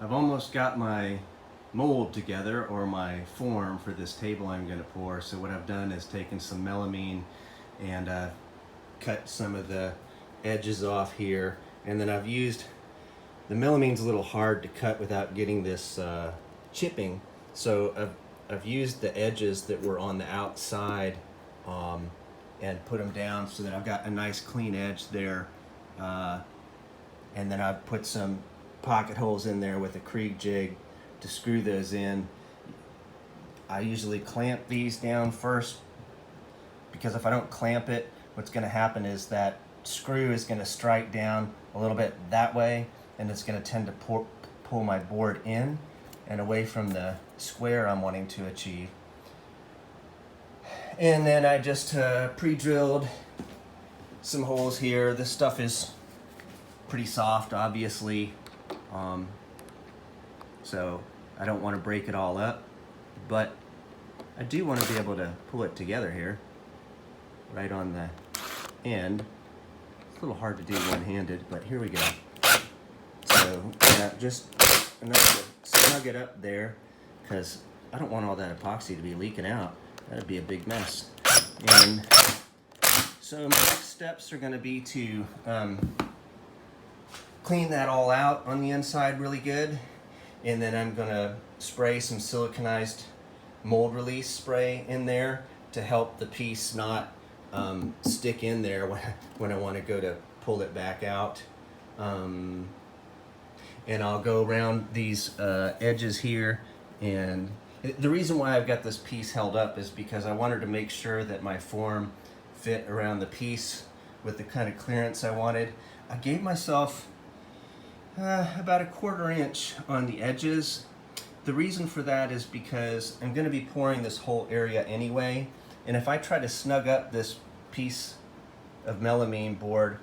I've almost got my mold together, or my form for this table I'm going to pour. So what I've done is taken some melamine and cut some of the edges off here, and then I've used the melamine's a little hard to cut without getting this chipping, so I've used the edges that were on the outside and put them down so that I've got a nice clean edge there, and then I've put some pocket holes in there with a Krieg jig to screw those in. I usually clamp these down first, because if I don't clamp it, what's going to happen is that screw is going to strike down a little bit that way, and it's going to tend to pull my board in and away from the square I'm wanting to achieve. And then I just pre-drilled some holes here. This stuff is pretty soft, obviously, so I don't want to break it all up, but I do want to be able to pull it together here, right on the end. It's a little hard to do one-handed, but here we go. So yeah, just enough to snug it up there, because I don't want all that epoxy to be leaking out. That'd be a big mess. And so my next steps are going to be to clean that all out on the inside really good, and then I'm going to spray some siliconized mold release spray in there to help the piece not stick in there when I want to go to pull it back out. And I'll go around these edges here, and the reason why I've got this piece held up is because I wanted to make sure that my form fit around the piece with the kind of clearance I wanted. I gave myself about 1/4 inch on the edges. The reason for that is because I'm going to be pouring this whole area anyway, and if I try to snug up this piece of melamine board,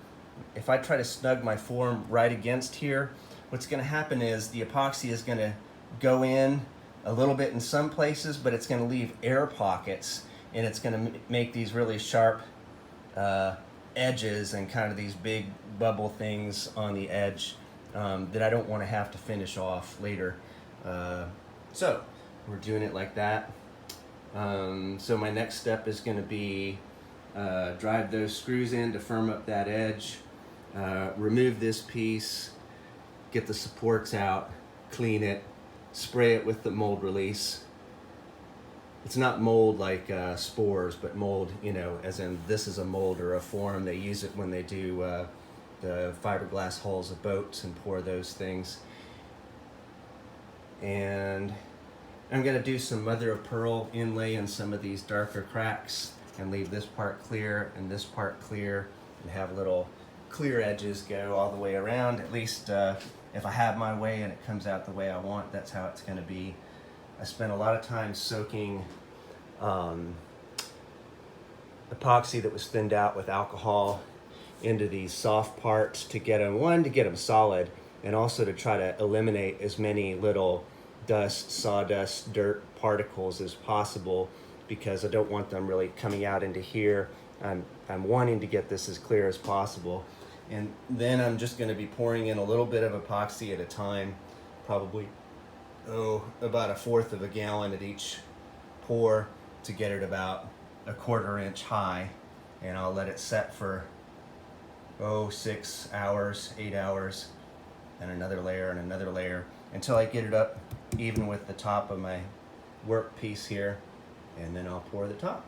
if I try to snug my form right against here, what's going to happen is the epoxy is going to go in a little bit in some places, but it's going to leave air pockets, and it's going to make these really sharp edges and kind of these big bubble things on the edge that I don't want to have to finish off later. So we're doing it like that. So my next step is going to be drive those screws in to firm up that edge, remove this piece, get the supports out, clean it, spray it with the mold release. It's not mold like spores, but mold, you know, as in this is a mold or a form. They use it when they do the fiberglass hulls of boats and pour those things. And I'm going to do some mother of pearl inlay in some of these darker cracks and leave this part clear and this part clear, and have little clear edges go all the way around. At least if I have my way and it comes out the way I want, that's how it's going to be. I spent a lot of time soaking epoxy that was thinned out with alcohol into these soft parts to get them, one, to get them solid, and also to try to eliminate as many little dust, sawdust, dirt particles as possible, because I don't want them really coming out into here. I'm wanting to get this as clear as possible. And then I'm just going to be pouring in a little bit of epoxy at a time, probably about 1/4 of a gallon at each pour, to get it about 1/4 inch high, and I'll let it set for 6 hours, 8 hours, and another layer until I get it up even with the top of my work piece here, and then I'll pour the top.